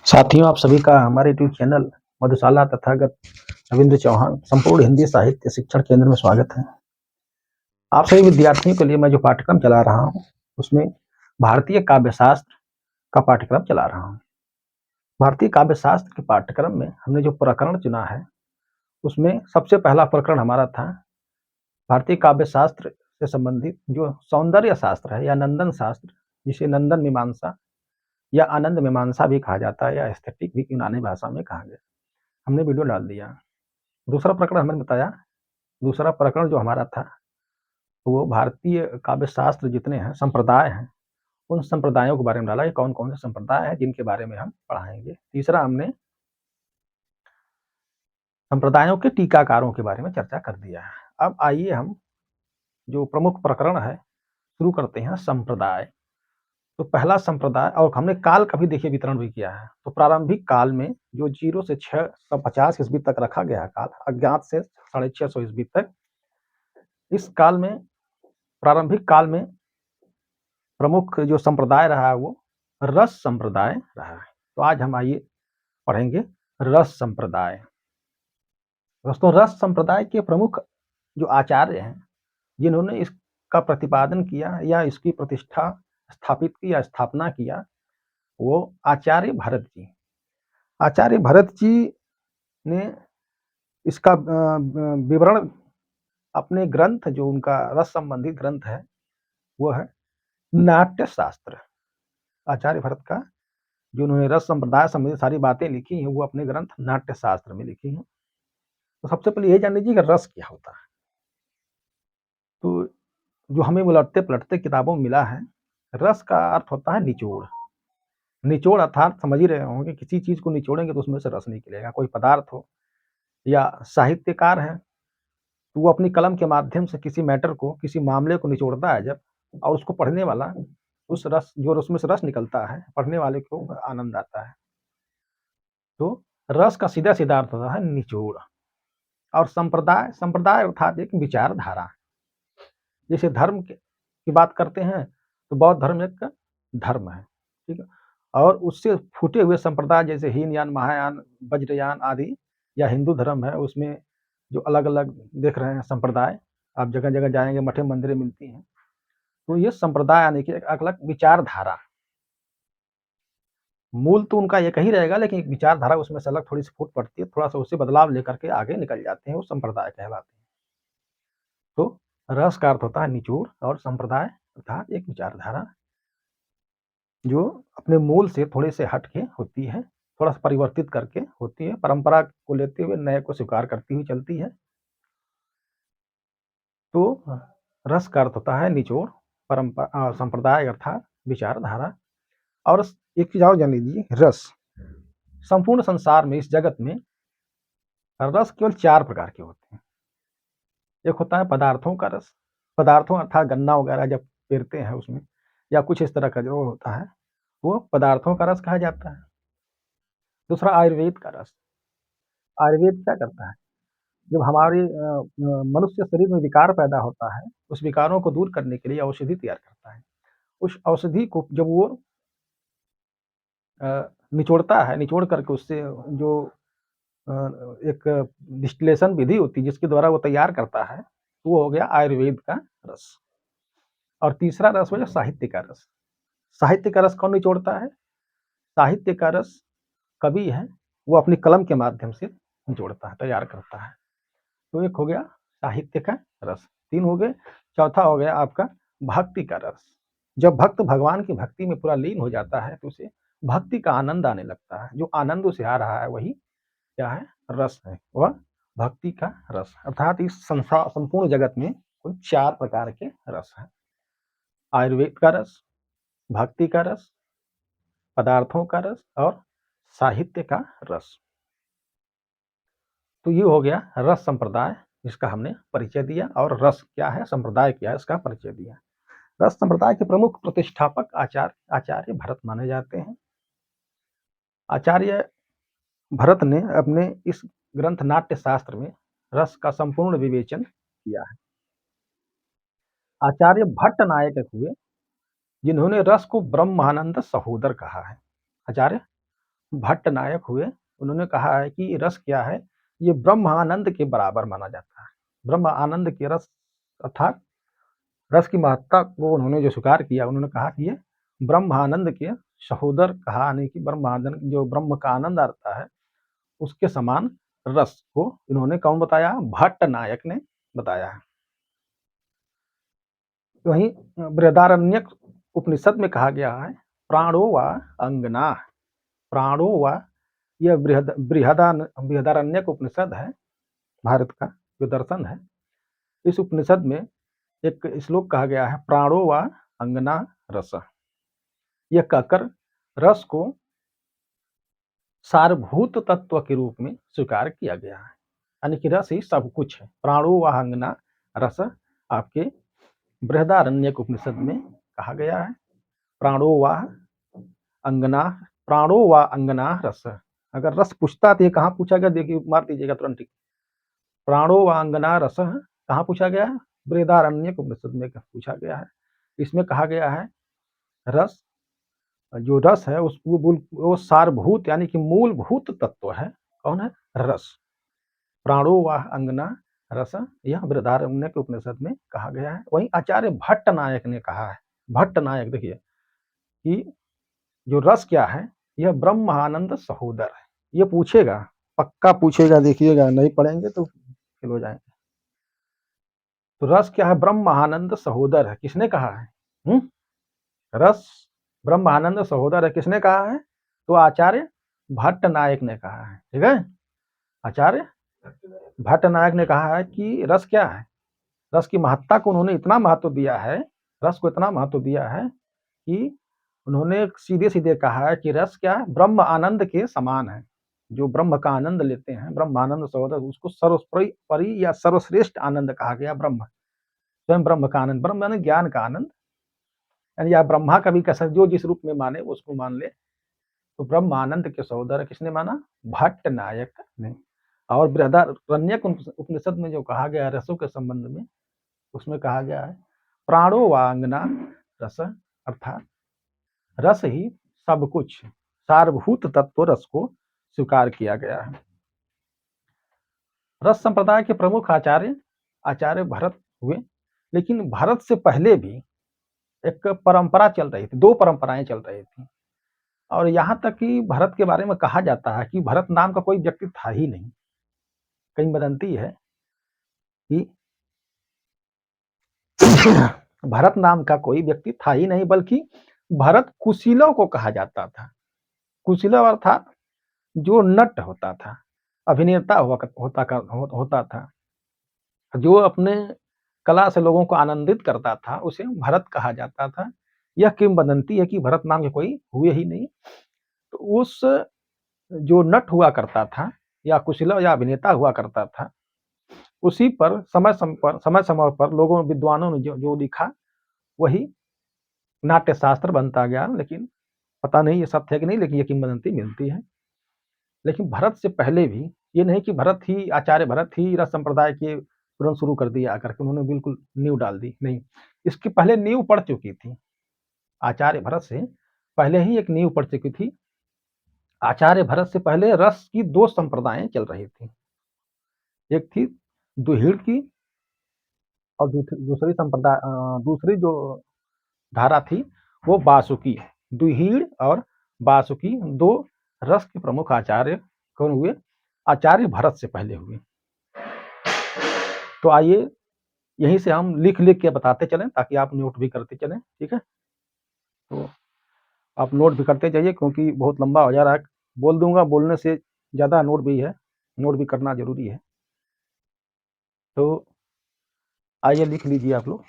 साथियों, आप सभी का हमारे यूट्यूब चैनल मधुशाला तथागत रविंद्र चौहान संपूर्ण हिंदी साहित्य शिक्षण केंद्र में स्वागत है। आप सभी विद्यार्थियों के लिए मैं जो पाठ्यक्रम चला रहा हूँ उसमें भारतीय काव्य शास्त्र का पाठ्यक्रम चला रहा हूँ। भारतीय काव्य शास्त्र के पाठ्यक्रम में हमने जो प्रकरण चुना है उसमें सबसे पहला प्रकरण हमारा था भारतीय काव्य शास्त्र से संबंधित जो सौंदर्य शास्त्र है या नंदन शास्त्र, जिसे नंदन मीमांसा या आनंद मीमांसा भी कहा जाता है या एस्थेटिक भी यूनानी भाषा में कहा गया। हमने वीडियो डाल दिया। दूसरा प्रकरण हमने बताया, दूसरा प्रकरण जो हमारा था वो भारतीय काव्य शास्त्र जितने हैं संप्रदाय हैं, उन संप्रदायों के बारे में डाला कि कौन-कौन से संप्रदाय हैं जिनके बारे में हम पढ़ाएँगे। तीसरा हमने संप्रदायों के टीकाकारों के बारे में चर्चा कर दिया है। अब आइए हम जो प्रमुख प्रकरण है शुरू करते हैं संप्रदाय। तो पहला संप्रदाय, और हमने काल का भी देखिए वितरण भी किया है। तो प्रारंभिक काल में जो 0 से 650 ईस्वी तक रखा गया है काल, अज्ञात से 650 ईस्वी तक, इस काल में प्रारंभिक काल में प्रमुख जो संप्रदाय रहा है वो रस संप्रदाय रहा है। तो आज हम आइए पढ़ेंगे रस संप्रदाय। दोस्तों, रस संप्रदाय के प्रमुख जो आचार्य हैं जिन्होंने इसका प्रतिपादन किया या इसकी प्रतिष्ठा स्थापित की या स्थापना किया, वो आचार्य भरत जी। आचार्य भरत जी ने इसका विवरण अपने ग्रंथ, जो उनका रस संबंधित ग्रंथ है वो है नाट्य शास्त्र। आचार्य भरत का जो उन्होंने रस संप्रदाय संबंधी सारी बातें लिखी हैं वो अपने ग्रंथ नाट्य शास्त्र में लिखी हैं। तो सबसे पहले ये जान लीजिए कि रस क्या होता है। तो जो हमें उलटते पलटते किताबों में मिला है, रस का अर्थ होता है निचोड़। निचोड़ अर्थात समझ ही रहे होंगे, किसी चीज को निचोड़ेंगे तो उसमें से रस निकलेगा। कोई पदार्थ हो या साहित्यकार है तो वो अपनी कलम के माध्यम से किसी मैटर को, किसी मामले को निचोड़ता है जब, और उसको पढ़ने वाला उस रस, जो उसमें से रस निकलता है, पढ़ने वाले को आनंद आता है। तो रस का सीधा सीधा अर्थ होता है निचोड़। और संप्रदाय, संप्रदाय अर्थात एक विचारधारा। जैसे धर्म की बात करते हैं तो बौद्ध धर्म एक धर्म है, ठीक है। और उससे फूटे हुए संप्रदाय जैसे हीनयान, महायान, वज्रयान आदि, या हिंदू धर्म है उसमें जो अलग अलग देख रहे हैं संप्रदाय, आप जगह जगह जाएंगे मठे मंदिरें मिलती हैं। तो ये संप्रदाय यानी कि एक अलग विचारधारा। मूल तो उनका एक ही रहेगा, लेकिन एक विचारधारा उसमें से अलग थोड़ी सी फूट पड़ती है, थोड़ा सा उससे बदलाव लेकर के आगे निकल जाते हैं, वो संप्रदाय कहलाते हैं। तो रस का अर्थ होता है निचोड़, और संप्रदाय अर्थात एक विचारधारा जो अपने मूल से थोड़े से हट के होती है, थोड़ा सा परिवर्तित करके होती है, परंपरा को लेते हुए नए को स्वीकार करती हुई चलती है। तो रस का अर्थ होता है निचोड़, संप्रदाय अर्थात विचारधारा। और एक चीज और जान लीजिए, रस संपूर्ण संसार में, इस जगत में रस केवल 4 प्रकार के होते हैं। एक होता है पदार्थों का रस, पदार्थों अर्थात गन्ना वगैरह जब पेरते हैं उसमें, या कुछ इस तरह का जो होता है वो पदार्थों का रस कहा जाता है। दूसरा आयुर्वेद का रस। आयुर्वेद क्या करता है, जब हमारे मनुष्य शरीर में विकार पैदा होता है, उस विकारों को दूर करने के लिए औषधि तैयार करता है। उस औषधि को जब वो निचोड़ता है, निचोड़ करके उससे जो एक डिस्टिलेशन विधि होती है जिसके द्वारा वो तैयार करता है, वो हो गया आयुर्वेद का रस। और तीसरा रस हो गया साहित्य का रस। साहित्य का रस कौन निचोड़ता है? साहित्य का रस कवि है, वो अपनी कलम के माध्यम से निचोड़ता है, तैयार करता है। तो एक हो गया साहित्य का रस, 3 हो गए। चौथा हो गया आपका भक्ति का रस। जब भक्त भगवान की भक्ति में पूरा लीन हो जाता है तो उसे भक्ति का आनंद आने लगता है। जो आनंद उसे आ रहा है वही क्या है? रस है, वह भक्ति का रस। अर्थात इस संसार संपूर्ण जगत में कुल 4 प्रकार के रस हैं। आयुर्वेद का रस, भक्ति का रस, पदार्थों का रस और साहित्य का रस। तो ये हो गया रस संप्रदाय, जिसका हमने परिचय दिया, और रस क्या है, संप्रदाय क्या है, इसका परिचय दिया। रस संप्रदाय के प्रमुख प्रतिष्ठापक आचार्य भरत माने जाते हैं। आचार्य भरत ने अपने इस ग्रंथ नाट्य शास्त्र में रस का संपूर्ण विवेचन किया है। आचार्य भट्ट नायक हुए जिन्होंने रस को ब्रह्मानंद सहोदर कहा है। आचार्य भट्ट नायक हुए, उन्होंने कहा है कि रस क्या है, ये ब्रह्म आनंद के बराबर माना जाता है। ब्रह्म आनंद के रस अर्थात रस की महत्ता को उन्होंने जो स्वीकार किया, उन्होंने कहा कि ये ब्रह्म आनंद के सहोदर कहा, यानी कि ब्रह्म आनंद जो ब्रह्म का आनंद आता है, उसके समान रस को इन्होंने कौन बताया? भट्ट नायक ने बताया है। वहीं बृहदारण्यक उपनिषद में कहा गया है, प्राणो व अंगना। प्राणो व यह बृहदारण्यक उपनिषद है, भारत का जो दर्शन है। इस उपनिषद में एक श्लोक कहा गया है, प्राणो व अंगना रस। यह कहकर रस को सारभूत तत्व के रूप में स्वीकार किया गया है, यानी कि रस ही सब कुछ है। प्राणो व अंगना रस आपके बृहदारण्यक उपनिषद में कहा गया है। प्राणो व अंगना, प्राणो व अंगना रस। अगर रस पूछता तो ये कहाँ पूछा गया? देखिए मार दीजिएगा तुरंत ही। प्राणो व अंगना रस कहाँ पूछा गया है? बृहदारण्यक उपनिषद में पूछा गया है। इसमें कहा गया है रस, जो रस है उस वो सारभूत यानी कि मूलभूत तत्व है। कौन है? रस। प्राणो व अंगना रस, यह बृहदारण्यक उपनिषद में कहा गया है। वहीं आचार्य भट्ट नायक ने कहा है, भट्ट नायक देखिए कि जो रस क्या है, यह ब्रह्मानंद सहोदर है। ये पूछेगा, पक्का पूछेगा, देखिएगा, नहीं पढ़ेंगे तो फेल हो जाएंगे। तो रस क्या है? ब्रह्मानंद सहोदर है। किसने कहा है? रस ब्रह्मानंद सहोदर है, किसने कहा है? तो आचार्य भट्ट नायक ने कहा है। ठीक है, आचार्य भट्ट नायक ने कहा है कि रस क्या है। रस की महत्ता को उन्होंने इतना महत्व दिया है, रस को इतना महत्व दिया है कि उन्होंने सीधे सीधे कहा है कि रस क्या है? ब्रह्म आनंद के समान है। जो ब्रह्म का आनंद लेते हैं, ब्रह्म आनंद सहोदर, उसको सर्वोपरि या सर्वश्रेष्ठ आनंद कहा गया। ब्रह्म स्वयं ब्रह्म का आनंद, ब्रह्म यानी ज्ञान का आनंद, यानी या ब्रह्मा का भी कह सकते, जो जिस रूप में माने उसको मान ले। तो ब्रह्म आनंद के सहोदर किसने माना? भट्ट नायक ने। और बृहदारण्यक उपनिषद में जो कहा गया रसों के संबंध में, उसमें कहा गया है प्राणो वांगना रस, अर्थात रस ही सब कुछ, सारभूत तत्व रस को स्वीकार किया गया है। रस संप्रदाय के प्रमुख आचार्य आचार्य भरत हुए, लेकिन भरत से पहले भी एक परंपरा चल रही थी, दो परंपराएं चल रही थी। और यहाँ तक कि भरत के बारे में कहा जाता है कि भरत नाम का कोई व्यक्ति था ही नहीं। किंवदंती है कि भरत नाम का कोई व्यक्ति था ही नहीं, बल्कि भरत कुशीलव को कहा जाता था। कुशीलव अर्थात जो नट होता था, अभिनेता होता था, जो अपने कला से लोगों को आनंदित करता था, उसे भरत कहा जाता था। यह किंवदंती है कि भरत नाम के कोई हुए ही नहीं। तो उस जो नट हुआ करता था या कुशीलव या अभिनेता हुआ करता था, उसी पर समय समय पर लोगों विद्वानों ने जो लिखा, वही नाट्य शास्त्र बनता गया। लेकिन पता नहीं ये सत्य है कि नहीं, लेकिन ये किंवदंती मिलती है। लेकिन भरत से पहले भी, ये नहीं कि भरत ही आचार्य भरत ही रस संप्रदाय के तुरंत शुरू कर दिया आकर के, उन्होंने बिल्कुल नींव डाल दी, नहीं। इसकी पहले नींव पड़ चुकी थी। आचार्य भरत से पहले ही एक नींव पड़ चुकी थी। आचार्य भरत से पहले रस की दो संप्रदायें चल रही थी। एक थी दुहिड़ की, और दूसरी संप्रदाय दूसरी जो धारा थी वो बासुकी। दुहिड़ और बासुकी दो रस के प्रमुख आचार्य कौन हुए? आचार्य भरत से पहले हुए। तो आइए यहीं से हम लिख लिख के बताते चलें, ताकि आप नोट भी करते चलें। ठीक है, तो आप नोट भी करते जाइए, क्योंकि बहुत लंबा हो जा रहा है। बोल दूंगा, बोलने से ज़्यादा नोट भी है, नोट भी करना जरूरी है। तो आइए लिख लीजिए आप लोग।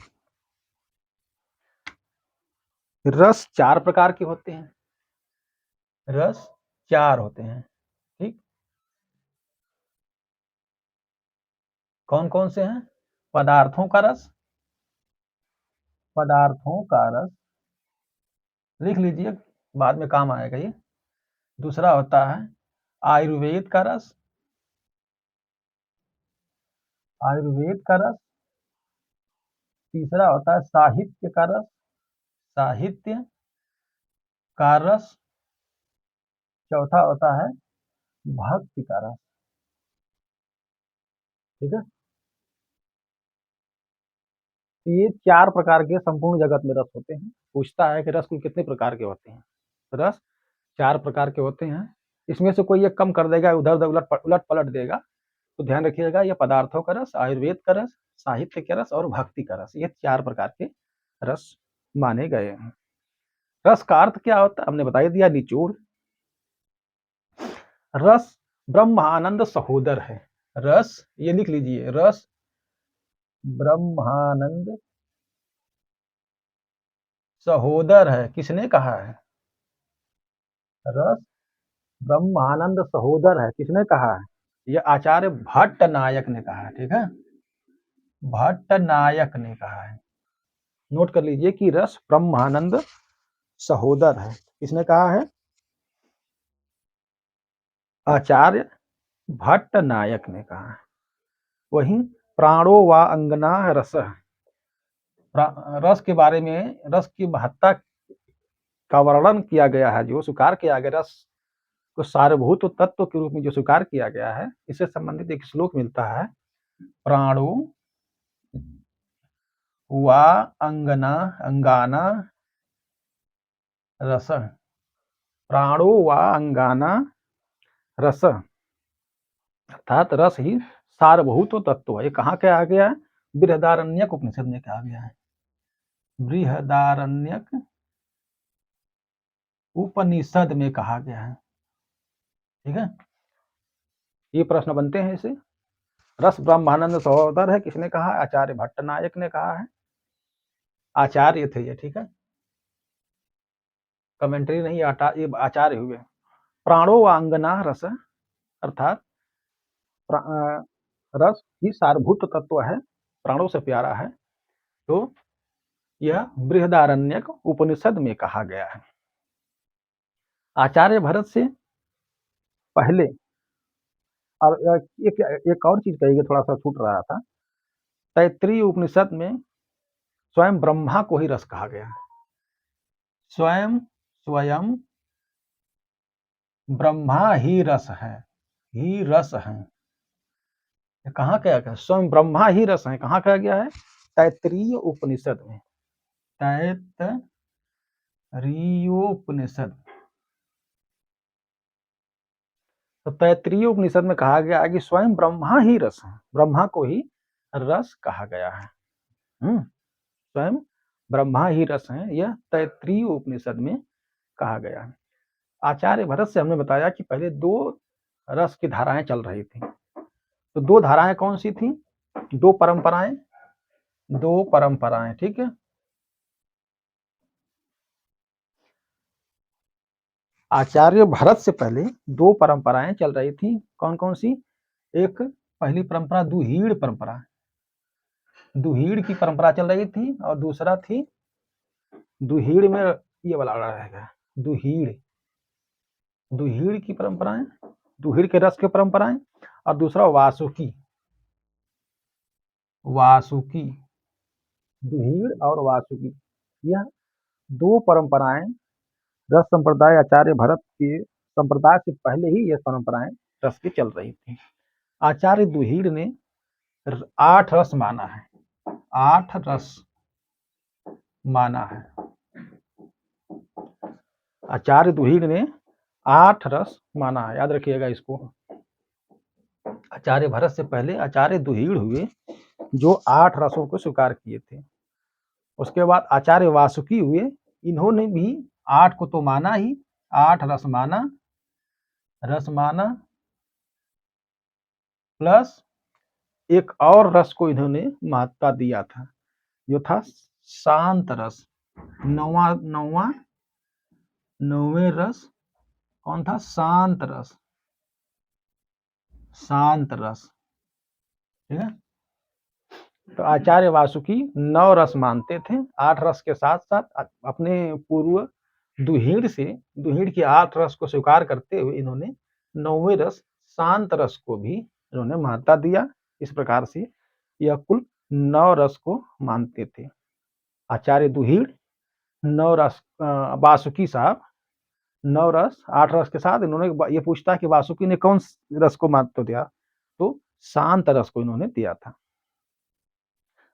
रस चार प्रकार के होते हैं। रस चार होते हैं, ठीक। कौन कौन से हैं? पदार्थों का रस, पदार्थों का रस लिख लीजिए, बाद में काम आएगा ये। दूसरा होता है आयुर्वेद का रस, आयुर्वेद का रस। तीसरा होता है साहित्य का रस, साहित्य का रस। चौथा होता है भक्ति का रस। ठीक है, तो ये 4 प्रकार के संपूर्ण जगत में रस होते हैं। पूछता है कि रस कुल कितने प्रकार के होते हैं? तो रस 4 प्रकार के होते हैं। इसमें से कोई एक कम कर देगा, उधर-उधर उलट-पलट देगा, तो ध्यान रखिएगा, ये पदार्थों का रस, आयुर्वेद का रस, साहित्य का रस और भक्ति का रस, ये 4 प्रकार के रस माने गए हैं। रस का अर्थ क्या होता है? हमने बता ही दिया, निचोड़। रस ब्रह्मानंद सहोदर है। रस, ये लिख लीजिए, रस ब्रह्मानंद सहोदर है। किसने कहा है? रस ब्रह्मानंद सहोदर है, किसने कहा है? ये आचार्य भट्ट नायक ने कहा है। ठीक है, भट्ट नायक ने कहा है। नोट कर लीजिए कि रस ब्रह्मानंद सहोदर है, किसने कहा है? आचार्य भट्ट नायक ने कहा है। वहीं प्राणो व अंगना रस, रस के बारे में, रस की महत्ता का वर्णन किया गया है, जो स्वीकार किया गया, रस को सारभूत तत्व के रूप में जो स्वीकार किया गया है, इससे संबंधित एक श्लोक मिलता है, प्राणो व अंगना अंगाना रस, प्राणो व अंगाना रस, अर्थात रस ही सारभूत तत्व है। ये कहाँ कहा गया है? बृहदारण्यक उपनिषद में कहा गया है। बृहदारण्यक उपनिषद में कहा गया है। ठीक है, ये प्रश्न बनते हैं इसे। रस ब्रह्मानंद सहोदर है, किसने कहा? आचार्य भट्ट नायक ने कहा है। आचार्य थे ये। ठीक है, कमेंट्री नहीं, ये आचार्य हुए। प्राणो व अंगना रस, अर्थात रस ही सारभूत तत्व है, प्राणों से प्यारा है। तो यह बृहदारण्यक उपनिषद में कहा गया है। आचार्य भरत से पहले, और एक और चीज कही, थोड़ा सा छूट रहा था, तैत्रीय उपनिषद में स्वयं ब्रह्मा को ही रस कहा गया है। स्वयं स्वयं ब्रह्मा ही रस है, ही रस है। कहाँ कहा गया? स्वयं ब्रह्मा ही रस है, कहाँ कहा गया है? तैत्रीय उपनिषद में। तैत्तरीयोपनिषद। तो तैत्रीय उपनिषद में कहा गया है कि स्वयं ब्रह्मा ही रस है, ब्रह्मा को ही रस कहा गया है। स्वयं ब्रह्मा ही रस है, यह तैत्रीय उपनिषद में कहा गया है। आचार्य भरत से हमने बताया कि पहले 2 रस की धाराएं चल रही थी। तो 2 धाराएं कौन सी थी? 2 परंपराएं, 2 परंपराएं। ठीक है, आचार्य भरत से पहले 2 परंपराएं चल रही थी। कौन कौन सी? एक पहली परंपरा दुहीड़ परंपरा, दुहीड़ की परंपरा चल रही थी, और दूसरा थी दुहीड़ में, ये वाला रहेगा, दुहीड़, दुहीड़ की परंपराएं, दुहीड़ के रस की परंपराएं, और दूसरा वासुकी, वासुकी, दुहीड़ और वासुकी, यह 2 परंपराएं रस संप्रदाय, आचार्य भरत के संप्रदाय से पहले ही यह परंपराएं रस की चल रही थी। आचार्य दुहीड़ ने 8 रस माना है, 8 रस माना है। आचार्य दुहीड़ ने 8 रस माना है, याद रखिएगा इसको। आचार्य भरत से पहले आचार्य दुहीड़ हुए, जो 8 रसों को स्वीकार किए थे। उसके बाद आचार्य वासुकी हुए, इन्होंने भी 8 को तो माना ही, 8 रस माना, प्लस एक और रस को इन्होंने महत्ता दिया था, जो था शांत रस। नौवें रस कौन था? शांत रस, शांत रस। ठीक है, तो आचार्य वासुकी 9 रस मानते थे। 8 रस के साथ साथ अपने पूर्व दुहीड़ से, दुहीड़ की 8 रस को स्वीकार करते हुए इन्होंने 9वें रस शांत रस को भी इन्होंने महत्ता दिया। इस प्रकार से यह कुल 9 रस को मानते थे। आचार्य दुहीड़, 9 रस, वासुकी साहब 9 रस, 8 रस के साथ इन्होंने ये पूछता है कि वासुकी ने कौन रस को महत्व दिया, तो शांत रस को इन्होंने दिया था।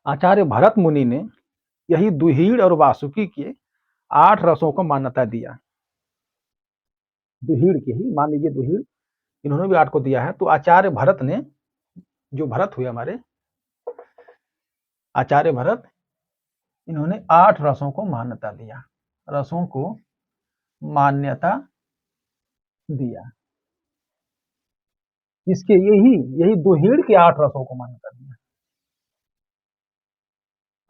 आचार्य भरत मुनि ने यही दुहीड़ और वासुकी के 8 रसों को मान्यता दिया। दुहीड़ के ही मान लीजिए, दुहीड़ इन्होंने भी 8 को दिया है। तो आचार्य भरत ने, जो भरत हुए हमारे आचार्य भरत, इन्होंने 8 रसों को मान्यता दिया, रसों को मान्यता दिया। इसके यही यही दुहीड़ के 8 रसों को मान्यता दिया।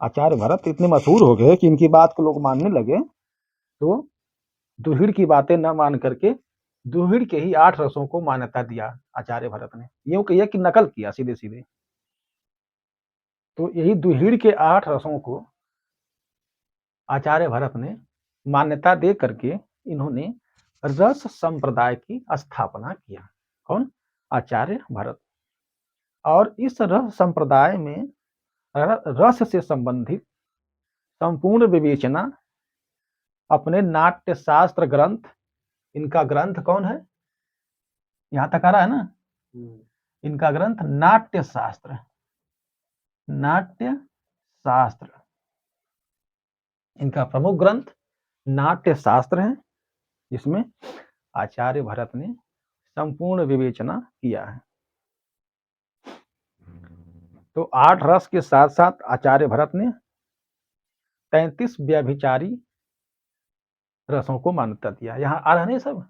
आचार्य भरत इतने मशहूर हो गए कि इनकी बात को लोग मानने लगे, तो दुहिड़ की बातें न मान करके दुहिड़ के ही 8 रसों को मान्यता दिया आचार्य भरत ने। यूं कहिए कि नकल किया सीधे सीधे। तो यही दुहिड़ के 8 रसों को आचार्य भरत ने मान्यता दे करके इन्होंने रस संप्रदाय की स्थापना किया। कौन? आचार्य भरत। और इस रस संप्रदाय में रस से संबंधित संपूर्ण विवेचना अपने नाट्य शास्त्र ग्रंथ, इनका ग्रंथ कौन है, यहां तक आ रहा है ना, इनका ग्रंथ नाट्य शास्त्र, नाट्य शास्त्र इनका प्रमुख ग्रंथ नाट्य शास्त्र है, जिसमें आचार्य भरत ने संपूर्ण विवेचना किया है। तो 8 रस के साथ साथ आचार्य भरत ने 33 व्यभिचारी रसों को मान्यता दिया। यहाँ आ रहा नहीं सब,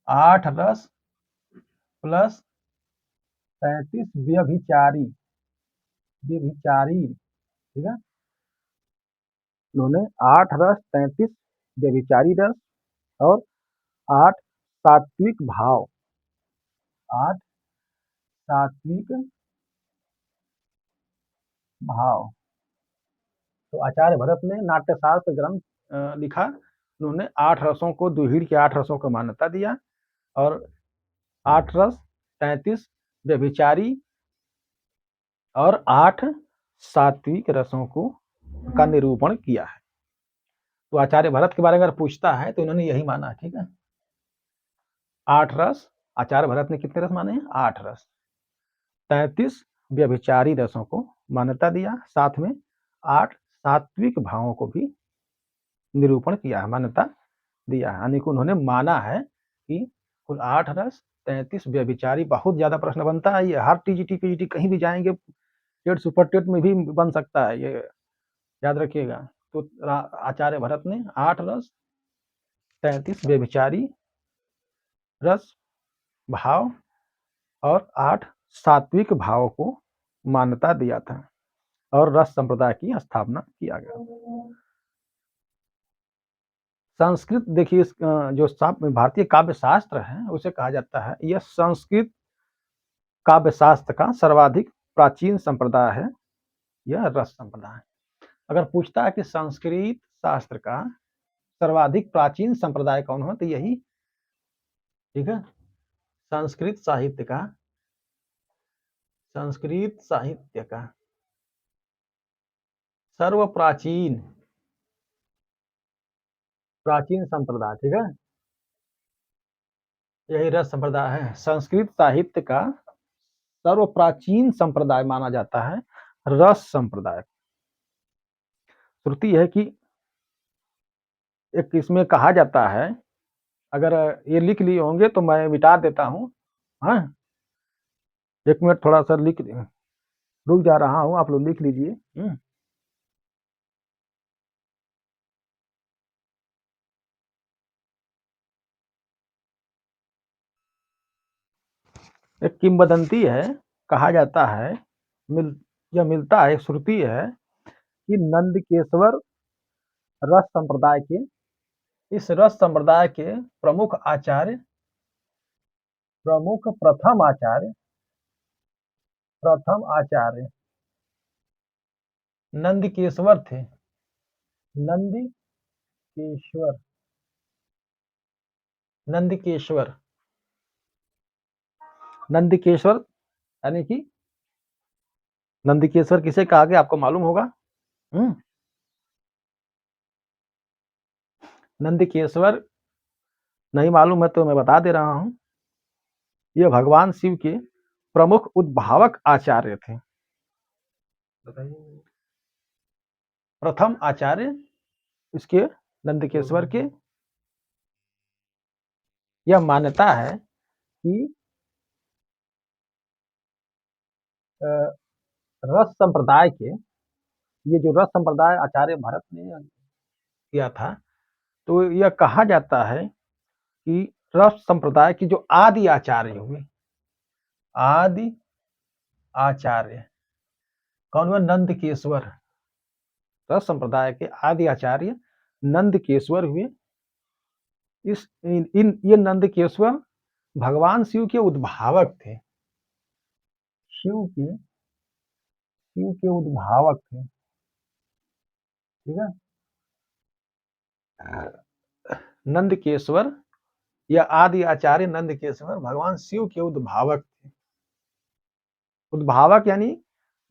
8 रस प्लस 33 व्यभिचारी, व्यभिचारी, ठीक है। उन्होंने 8 रस, 33 व्यभिचारी रस और 8 सात्विक भाव, 8 सात्विक भाव। तो आचार्य भरत ने नाट्यशास्त्र ग्रंथ लिखा। उन्होंने 8 रसों को, दुहिड़ के 8 रसों को मान्यता दिया और 8 रस, 33 व्यभिचारी और 8 सात्विक रसों को का निरूपण किया है। तो आचार्य भरत के बारे में अगर पूछता है तो इन्होंने यही माना, ठीक है। 8 रस, आचार्य भरत ने कितने रस माने हैं? 8 रस। 33 व्यभिचारी रसों को मान्यता दिया, साथ में 8 सात्विक भावों को भी निरूपण किया है, मान्यता दिया है। यानी कि उन्होंने माना है कि कुल 8 रस, 33 व्यभिचारी। बहुत ज्यादा प्रश्न बनता है ये, हर टीजीटी पीजीटी कहीं भी जाएंगे, टेट सुपर टेट में भी बन सकता है, ये याद रखिएगा। तो आचार्य भरत ने 8 रस, 33 व्यभिचारी रस भाव और 8 सात्विक भाव को मान्यता दिया था और रस संप्रदाय की स्थापना किया गया। संस्कृत देखिए, जो भारतीय काव्य शास्त्र है उसे कहा जाता है, यह संस्कृत काव्य शास्त्र का सर्वाधिक प्राचीन संप्रदाय है, यह रस संप्रदाय। अगर पूछता है कि संस्कृत शास्त्र का सर्वाधिक प्राचीन संप्रदाय कौन हो, तो यही, ठीक है, संस्कृत साहित्य का, संस्कृत साहित्य का सर्व प्राचीन संप्रदाय, ठीक है, यही रस संप्रदाय है। संस्कृत साहित्य का सर्व प्राचीन संप्रदाय माना जाता है रस संप्रदाय। श्रुति है कि एक इसमें कहा जाता है, अगर ये लिख लिए होंगे तो मैं मिटा देता हूँ, हाँ, 1 मिनट थोड़ा सा रुक जा रहा हूँ, आप लोग लिख लीजिए। एक किंवदंती है, कहा जाता है, यह मिलता है, श्रुति है कि नंदकेश्वर रस संप्रदाय के, इस रस संप्रदाय के प्रमुख आचार्य, प्रमुख प्रथम आचार्य नंदकेश्वर थे। नंदकेश्वर, नंदकेश्वर, नंदकेश्वर, यानी कि नंदकेश्वर किसे कहा गया आपको मालूम होगा? नंदकेश्वर नहीं मालूम है तो मैं बता दे रहा हूं। ये भगवान शिव के प्रमुख उद्भावक आचार्य थे। बताइए। प्रथम आचार्य इसके नंदकेश्वर के यह मान्यता है कि रस संप्रदाय के, ये जो रस संप्रदाय आचार्य भरत ने किया था, तो यह कहा जाता है कि रस संप्रदाय की जो आदि आचार्य हुए, आदि आचार्य कौन हुआ? नंदकेश्वर। रस संप्रदाय के आदि आचार्य नंदकेश्वर हुए। इस इन ये नंदकेश्वर भगवान शिव के उद्भावक थे। शिव के उद्भावक थे। ठीक है। नंदकेश्वर या आदि आचार्य नंदकेश्वर भगवान शिव के उद्भावक थे। उद्भावक यानी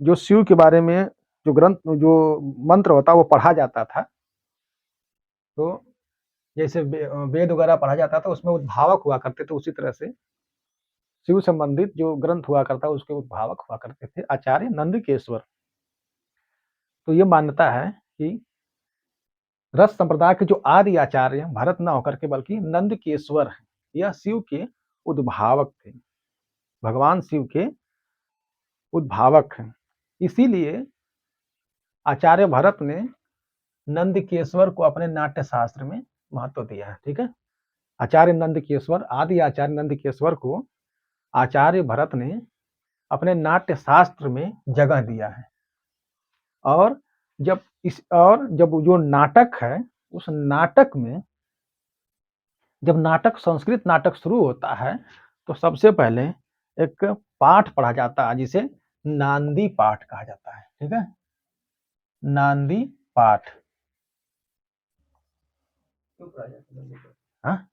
जो शिव के बारे में जो ग्रंथ, जो मंत्र होता वो पढ़ा जाता था, तो जैसे वेद वगैरह पढ़ा जाता था उसमें उद्भावक हुआ करते थे, उसी तरह से शिव संबंधित जो ग्रंथ हुआ करता उसके उद्भावक हुआ करते थे आचार्य नंदकेश्वर। तो ये मान्यता है कि रस संप्रदाय के जो आदि आचार्य भरत न होकर के बल्कि नंदकेश्वर है, यह शिव के उद्भावक थे, भगवान शिव के उद्भावक हैं। इसीलिए आचार्य भरत ने नंदकेश्वर को अपने नाट्य शास्त्र में महत्व दिया है। ठीक है। आचार्य नंदकेश्वर, आदि आचार्य नंदकेश्वर को आचार्य भरत ने अपने नाट्य शास्त्र में जगह दिया है। और जब जो नाटक है, उस नाटक में जब नाटक, संस्कृत नाटक शुरू होता है, तो सबसे पहले एक पाठ पढ़ा जाता है जिसे नांदी पाठ कहा जाता है। ठीक है। नांदी पाठ। हाँ?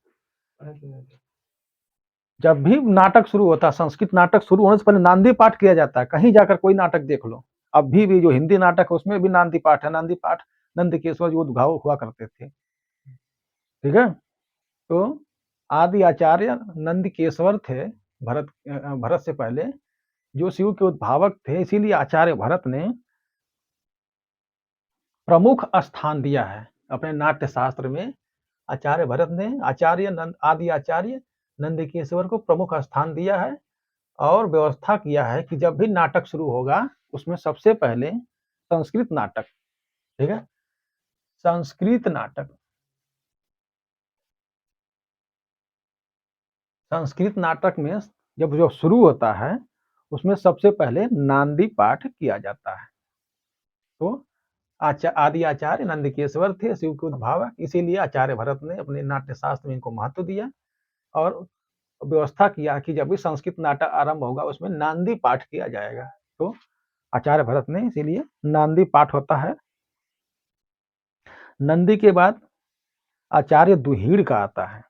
जब भी नाटक शुरू होता है, संस्कृत नाटक शुरू होने से पहले नांदी पाठ किया जाता है। कहीं जाकर कोई नाटक देख लो, अभी भी जो हिंदी नाटक है उसमें भी नांदी पाठ है। नांदी पाठ नंदकेश्वर जो उद्भाव हुआ करते थे। ठीक है। तो आदि आचार्य नंदकेश्वर थे भरत से पहले, जो शिव के उद्भावक थे। इसीलिए आचार्य भरत ने प्रमुख स्थान दिया है अपने नाट्य शास्त्र में। आचार्य भरत ने आदि आचार्य नंदकेश्वर को प्रमुख स्थान दिया है और व्यवस्था किया है कि जब भी नाटक शुरू होगा उसमें सबसे पहले संस्कृत नाटक। ठीक है। संस्कृत नाटक, संस्कृत नाटक में जब जो शुरू होता है उसमें सबसे पहले नांदी पाठ किया जाता है। तो आदि आचार्य नंदकेश्वर थे शिव के उद्भावक, इसीलिए आचार्य भरत ने अपने नाट्य शास्त्र में इनको महत्व दिया और व्यवस्था किया कि जब भी संस्कृत नाटक आरंभ होगा उसमें नांदी पाठ किया जाएगा। तो आचार्य भरत ने इसीलिए नांदी पाठ होता है। नंदी के बाद आचार्य दुहीड़ का आता है।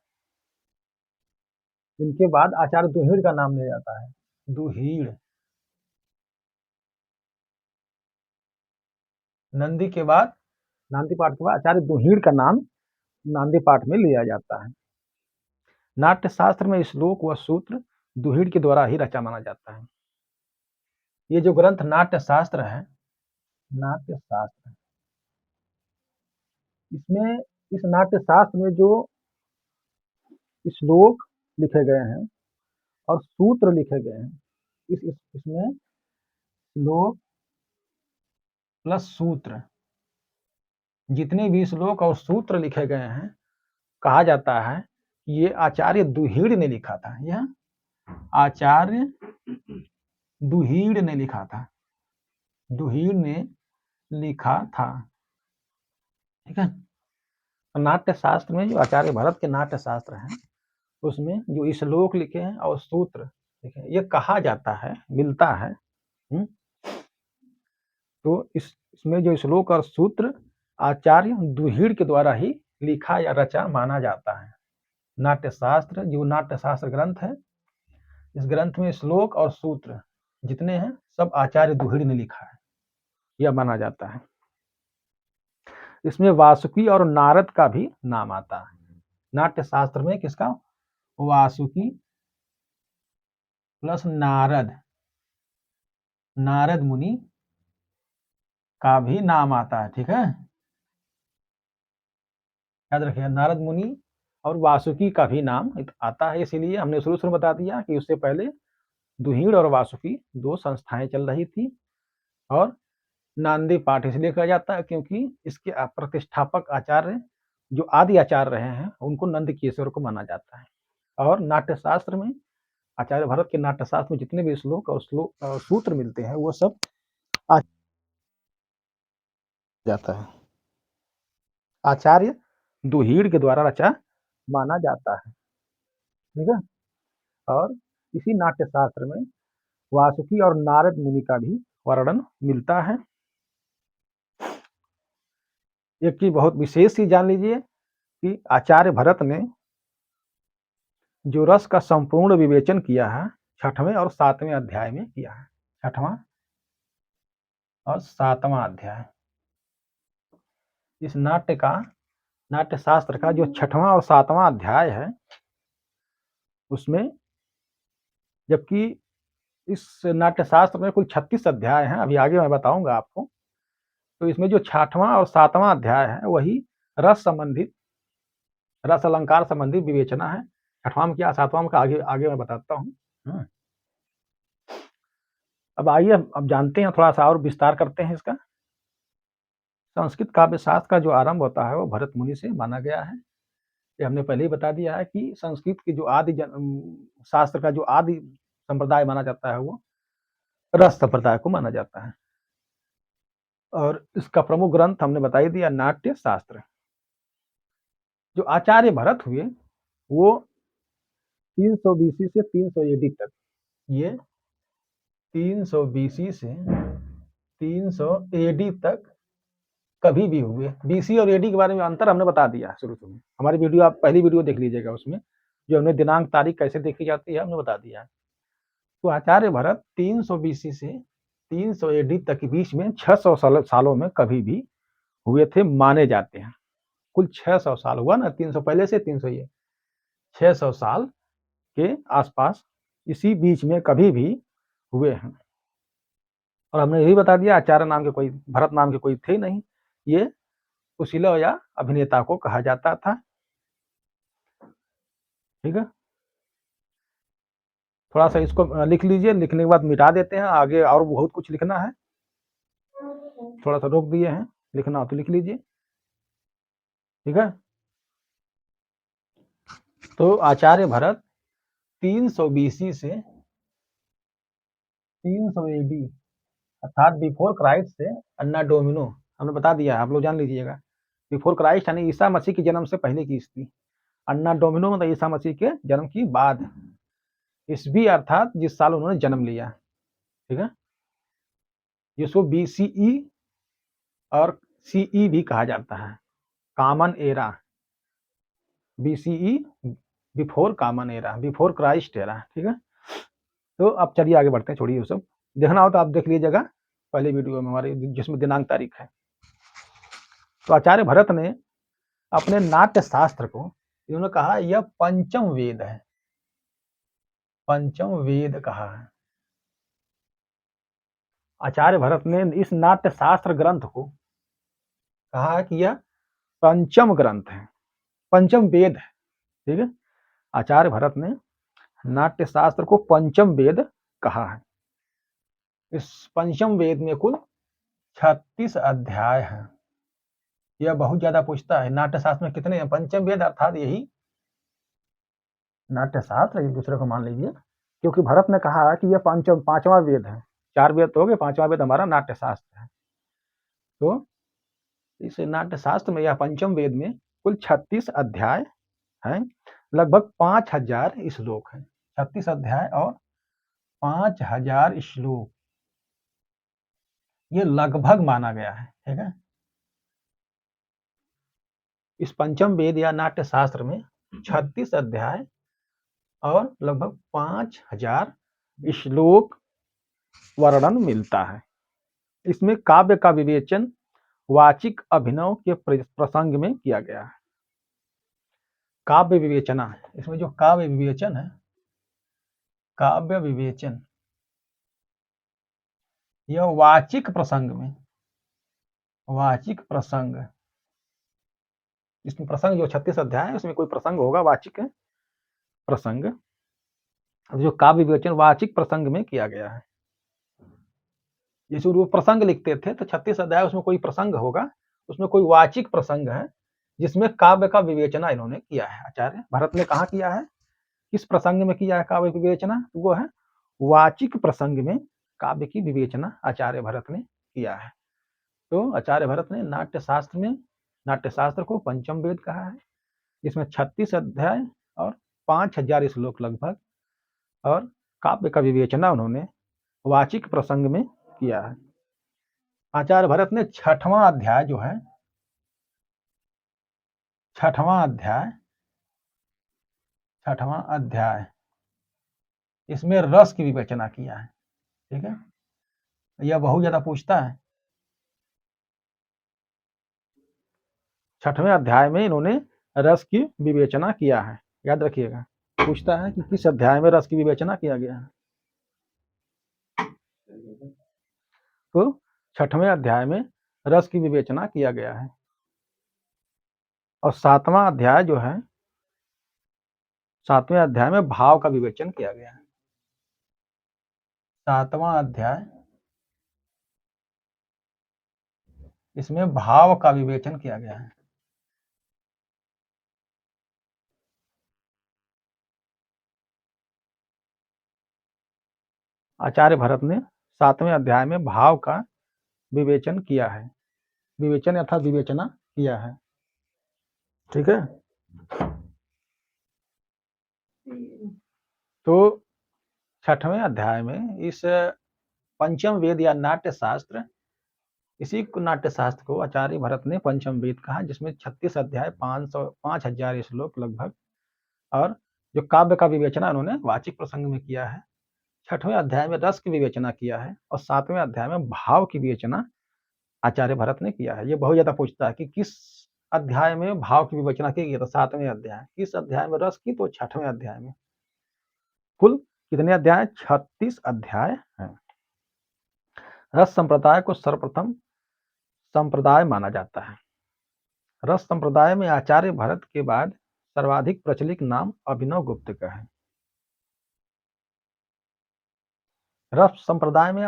इनके बाद आचार्य दुहीड़ का नाम लिया जाता है। दुहीड़। नंदी के बाद, नांदी पाठ के बाद आचार्य दुहीड़ का नाम नांदी पाठ में लिया जाता है। नाट्य शास्त्र में श्लोक व सूत्र दुहीड़ के द्वारा ही रचा माना जाता है। ये जो ग्रंथ नाट्य शास्त्र है, नाट्य शास्त्र, इसमें इस नाट्य शास्त्र में जो श्लोक लिखे गए हैं और सूत्र लिखे गए हैं, इसमें श्लोक प्लस सूत्र, जितने भी श्लोक और सूत्र लिखे गए हैं, कहा जाता है कि ये आचार्य दुहीड़ ने लिखा था। यह आचार्य दुहीड़ ने लिखा था, दुहीड़ ने लिखा था। ठीक है। नाट्य शास्त्र में जो आचार्य भरत के नाट्य शास्त्र हैं उसमें जो श्लोक लिखे हैं और सूत्र लिखे हैं, ये कहा जाता है, मिलता है। तो इसमें जो श्लोक और सूत्र आचार्य दुहीड़ के द्वारा ही लिखा या रचा माना जाता है। नाट्य शास्त्र, जो नाट्य शास्त्र ग्रंथ है, इस ग्रंथ में श्लोक और सूत्र जितने हैं सब आचार्य दुहीड़ ने लिखा है, यह माना जाता है। इसमें वासुकी और नारद का भी नाम आता है। नाट्य शास्त्र में किसका? वासुकी प्लस नारद, नारद मुनि का भी नाम आता है। ठीक है, याद रखिए, नारद मुनि और वासुकी का भी नाम आता है। इसीलिए हमने शुरू शुरू बता दिया कि उससे पहले दुहीड़ और वासुकी दो संस्थाएं चल रही थी। और नांदी पाठ इसलिए कहा जाता है क्योंकि इसके प्रतिष्ठापक आचार्य जो आदि आचार्य रहे हैं उनको नंदकेश्वर को माना जाता है। और नाट्यशास्त्र में आचार्य भरत के नाट्यशास्त्र में जितने भी श्लोक और सूत्र मिलते हैं वो सब जाता है, आचार्य दुहीड़ के द्वारा रचा माना जाता है। ठीक है, और इसी नाट्यशास्त्र में वासुकी और नारद मुनि का भी वर्णन मिलता है। एक चीज बहुत विशेष चीज जान लीजिए कि आचार्य भरत ने जो रस का संपूर्ण विवेचन किया है 6वें और 7वें अध्याय में किया है। 6वां और 7वां अध्याय, इस नाट्य शास्त्र का जो 6वां और 7वां अध्याय है उसमें, जबकि इस नाट्य शास्त्र में कुल 36 अध्याय हैं, अभी आगे मैं बताऊंगा आपको। तो इसमें जो 6वां और 7वां अध्याय है वही रस संबंधित, रस अलंकार संबंधित विवेचना है। 6वां में क्या, 7वां में आगे आगे मैं बताता हूँ। अब आइए अब जानते हैं, थोड़ा सा और विस्तार करते हैं इसका। संस्कृत काव्य शास्त्र का जो आरंभ होता है वो भरत मुनि से माना गया है। ये हमने पहले ही बता दिया है कि संस्कृत की जो शास्त्र का जो आदि संप्रदाय माना जाता है वो रस संप्रदाय को माना जाता है। और इसका प्रमुख ग्रंथ हमने बता ही दिया, नाट्य शास्त्र। जो आचार्य भरत हुए वो 300 बीसी से 300 एडी तक, ये 300 बीसी से 300 एडी तक कभी भी हुए। बीसी और एडी के बारे में अंतर हमने बता दिया शुरू में, हमारी वीडियो, आप पहली वीडियो देख लीजिएगा, उसमें जो हमने दिनांक तारीख कैसे देखी जाती है हमने बता दिया। तो आचार्य भरत 300 बीसी से 300 एडी तक के बीच में 600 सालों में कभी भी हुए थे माने जाते हैं। कुल 600 साल हुआ ना, 300 पहले से 300 ये 600 साल के आसपास इसी बीच में कभी भी हुए हैं। और हमने यही बता दिया, आचार्य नाम के कोई, भरत नाम के कोई थे नहीं, ये कुशीलव या अभिनेता को कहा जाता था। ठीक है, थोड़ा सा इसको लिख लीजिए, लिखने के बाद मिटा देते हैं, आगे और बहुत कुछ लिखना है, थोड़ा सा रोक दिए हैं, लिखना हो तो लिख लीजिए। ठीक है, तो आचार्य भरत 300 बीसी से 300 एडी अर्थात बिफोर क्राइस्ट से अन्ना डोमिनो, हमने बता दिया है, आप लोग जान लीजिएगा। बिफोर क्राइस्ट यानी ईसा मसीह के जन्म से पहले की स्थिति, अन्ना डोमिनो मतलब ईसा मसीह के जन्म की बाद, ईस्वी अर्थात जिस साल उन्होंने जन्म लिया। ठीक है, जिसको बीसीई और सीई भी कहा जाता है, common era, BCE before common era, before Christ era. ठीक है, तो अब चलिए आगे बढ़ते हैं, छोड़िए वो सब, देखना हो तो आप देख लीजिएगा पहले वीडियो में हमारे, जिसमें दिनांक तारीख है। तो आचार्य भरत ने अपने नाट्य शास्त्र को, इन्होंने कहा यह पंचम वेद है, पंचम वेद कहा है। आचार्य भरत ने इस नाट्य शास्त्र ग्रंथ को कहा कि यह पंचम ग्रंथ है, पंचम वेद है। ठीक है, आचार्य भरत ने नाट्य शास्त्र को पंचम वेद कहा है। इस पंचम वेद में कुल 36 अध्याय हैं। यह बहुत ज्यादा पूछता है, नाट्य शास्त्र में कितने हैं? पंचम वेद अर्थात यही नाट्य शास्त्र, एक दूसरे को मान लीजिए, क्योंकि भरत ने कहा कि यह पांचवा वेद है, 4 वेद तो हो गए, 5वां वेद हमारा नाट्य शास्त्र है। तो इस नाट्य शास्त्र में या पंचम वेद में कुल 36 अध्याय हैं, लगभग 5000 श्लोक हैं। 36 अध्याय और 5000 श्लोक, ये लगभग माना गया है। ठीक है, इस पंचम वेद या नाट्य शास्त्र में 36 अध्याय और लगभग 5000 श्लोक वर्णन मिलता है। इसमें काव्य का विवेचन वाचिक अभिनव के प्रसंग में किया गया है। काव्य विवेचना, इसमें जो काव्य विवेचन है, काव्य विवेचन, यह वाचिक प्रसंग में, वाचिक प्रसंग, इसमें प्रसंग जो 36 अध्याय है उसमें कोई प्रसंग होगा वाचिक प्रसंग, जो काव्य विवेचन वाचिक प्रसंग में किया गया है। जैसे वो प्रसंग लिखते थे तो 36 अध्याय उसमें कोई प्रसंग होगा, उसमें कोई वाचिक प्रसंग है जिसमें काव्य का विवेचना इन्होंने किया है। आचार्य भरत ने कहा किया है, किस प्रसंग में किया है काव्य विवेचना, वो है वाचिक प्रसंग में काव्य की विवेचना आचार्य भरत ने किया है। तो आचार्य भरत ने नाट्य शास्त्र में, नाट्य शास्त्र को पंचम वेद कहा है, जिसमें 36 अध्याय और 5000 श्लोक लगभग, और काव्य का विवेचना उन्होंने वाचिक प्रसंग में किया है। आचार्य भरत ने छठवां अध्याय जो है, छठवां अध्याय इसमें रस की विवेचना किया है। ठीक है, यह बहुत ज्यादा पूछता है। छठवें अध्याय में इन्होंने रस की विवेचना किया है, याद रखिएगा, पूछता है कि किस अध्याय में रस की विवेचना किया गया है। तो छठवें अध्याय में रस की विवेचना किया गया है। और सातवां अध्याय जो है, सातवें अध्याय में भाव का विवेचन किया गया है। सातवां अध्याय, इसमें भाव का विवेचन किया गया है। आचार्य भरत ने सातवें अध्याय में भाव का विवेचन किया है, विवेचन अर्थात विवेचना किया है। ठीक है, तो छठवें अध्याय में इस पंचम वेद या नाट्य शास्त्र, इसी नाट्य शास्त्र को आचार्य भरत ने पंचम वेद कहा, जिसमें 36 अध्याय 5000 श्लोक लगभग, और जो काव्य का विवेचना उन्होंने वाचिक प्रसंग में किया है। छठवें अध्याय में रस की विवेचना किया है, और सातवें अध्याय में भाव की विवेचना आचार्य भरत ने किया है। ये बहुत ज्यादा पूछता है कि किस अध्याय में भाव की विवेचना की गई, तो सातवें अध्याय, किस अध्याय में रस की, तो छठवें अध्याय में। कुल कितने अध्याय, 36 अध्याय हैं। रस संप्रदाय को सर्वप्रथम संप्रदाय माना जाता है। रस संप्रदाय में आचार्य भरत के बाद सर्वाधिक प्रचलित नाम अभिनव गुप्त का है। रस संप्रदाय में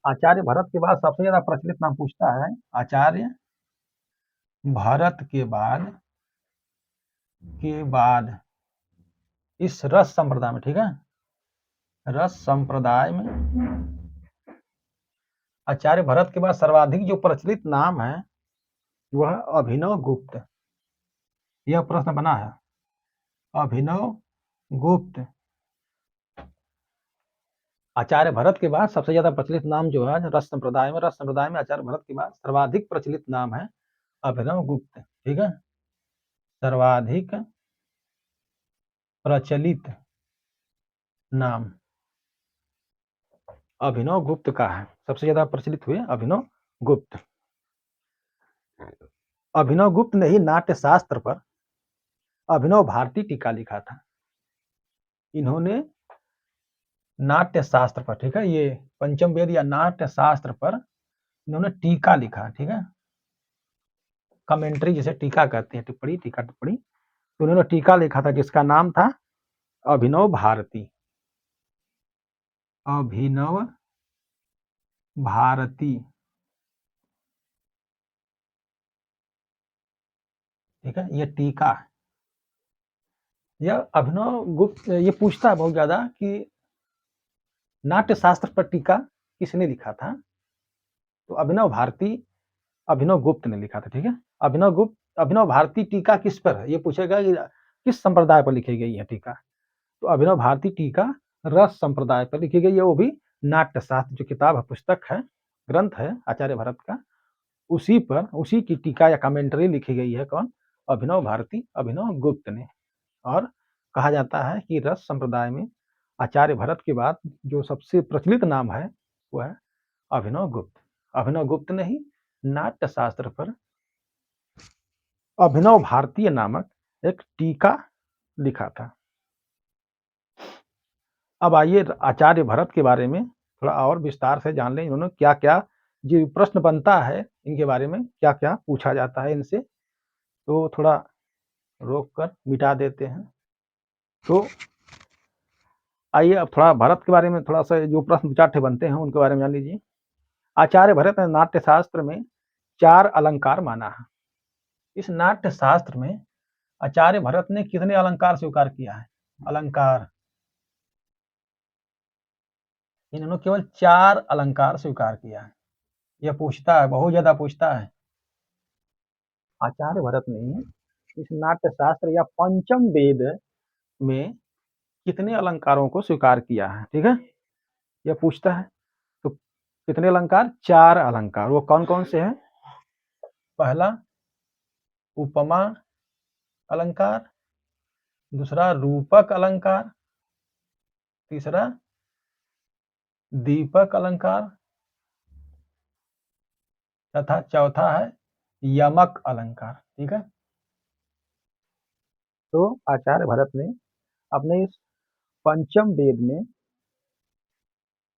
आचार्य भरत के बाद सबसे ज्यादा प्रचलित नाम पूछता है, आचार्य भरत के बाद इस रस संप्रदाय में, ठीक है, रस संप्रदाय में आचार्य भरत के बाद सर्वाधिक जो प्रचलित नाम है वह अभिनव गुप्त। यह प्रश्न बना है, अभिनव गुप्त। आचार्य भरत के बाद सबसे ज्यादा प्रचलित नाम जो है रस संप्रदाय में आचार्य भरत के बाद सर्वाधिक प्रचलित नाम है अभिनव गुप्त। ठीक है, सर्वाधिक प्रचलित नाम अभिनव गुप्त का है, सबसे ज्यादा प्रचलित हुए अभिनव गुप्त। अभिनव गुप्त ने ही नाट्य शास्त्र पर अभिनव भारती टीका लिखा था। इन्होंने नाट्य शास्त्र पर, ठीक है, ये पंचम वेद या नाट्य शास्त्र पर इन्होंने टीका लिखा। ठीक है, कमेंट्री जिसे टीका कहते हैं, टिप्पणी, टीका टिप्पणी, तो उन्होंने टीका लिखा था जिसका नाम था अभिनव भारती। अभिनव भारती, ठीक है, ये टीका, यह अभिनव गुप्त ये पूछता है बहुत ज्यादा कि नाट्य शास्त्र पर टीका किसने लिखा था, तो अभिनव भारती, अभिनव गुप्त ने लिखा था। ठीक है, अभिनव गुप्त, अभिनव भारती टीका किस पर है, ये पूछेगा कि किस संप्रदाय पर लिखी गई है टीका, तो अभिनव भारती टीका रस संप्रदाय पर लिखी गई है, वो भी नाट्य शास्त्र जो किताब है, पुस्तक है, ग्रंथ है आचार्य भरत का, उसी पर, उसी की टीका या कमेंट्री लिखी गई है। कौन, अभिनव भारती, अभिनव गुप्त ने। और कहा जाता है कि रस संप्रदाय में आचार्य भरत के बाद जो सबसे प्रचलित नाम है वो है अभिनव गुप्त। अभिनव गुप्त ने ही नाट्य शास्त्र पर अभिनव भारतीय नामक एक टीका लिखा था। अब आइए आचार्य भरत के बारे में थोड़ा और विस्तार से जान लें। इन्होंने क्या क्या जो प्रश्न बनता है इनके बारे में, क्या क्या पूछा जाता है इनसे, तो थोड़ा रोक कर मिटा देते हैं। तो आइए अब थोड़ा भरत के बारे में थोड़ा सा जो प्रश्न विचार ठे बनते हैं उनके बारे में जान लीजिए। आचार्य भरत ने नाट्य शास्त्र में 4 अलंकार माना है। इस नाट्य शास्त्र में आचार्य भरत ने कितने अलंकार स्वीकार किया है? अलंकार इन्होंने केवल 4 अलंकार स्वीकार किया है। यह पूछता है, बहुत ज्यादा पूछता है। आचार्य भरत ने इस नाट्य शास्त्र या पंचम वेद में कितने अलंकारों को स्वीकार किया है? ठीक है, यह पूछता है। तो कितने अलंकार? 4 अलंकार। वो कौन कौन से हैं? पहला उपमा अलंकार, दूसरा रूपक अलंकार, तीसरा दीपक अलंकार तथा चौथा है यमक अलंकार। ठीक है, तो आचार्य भरत ने अपने इस पंचम वेद में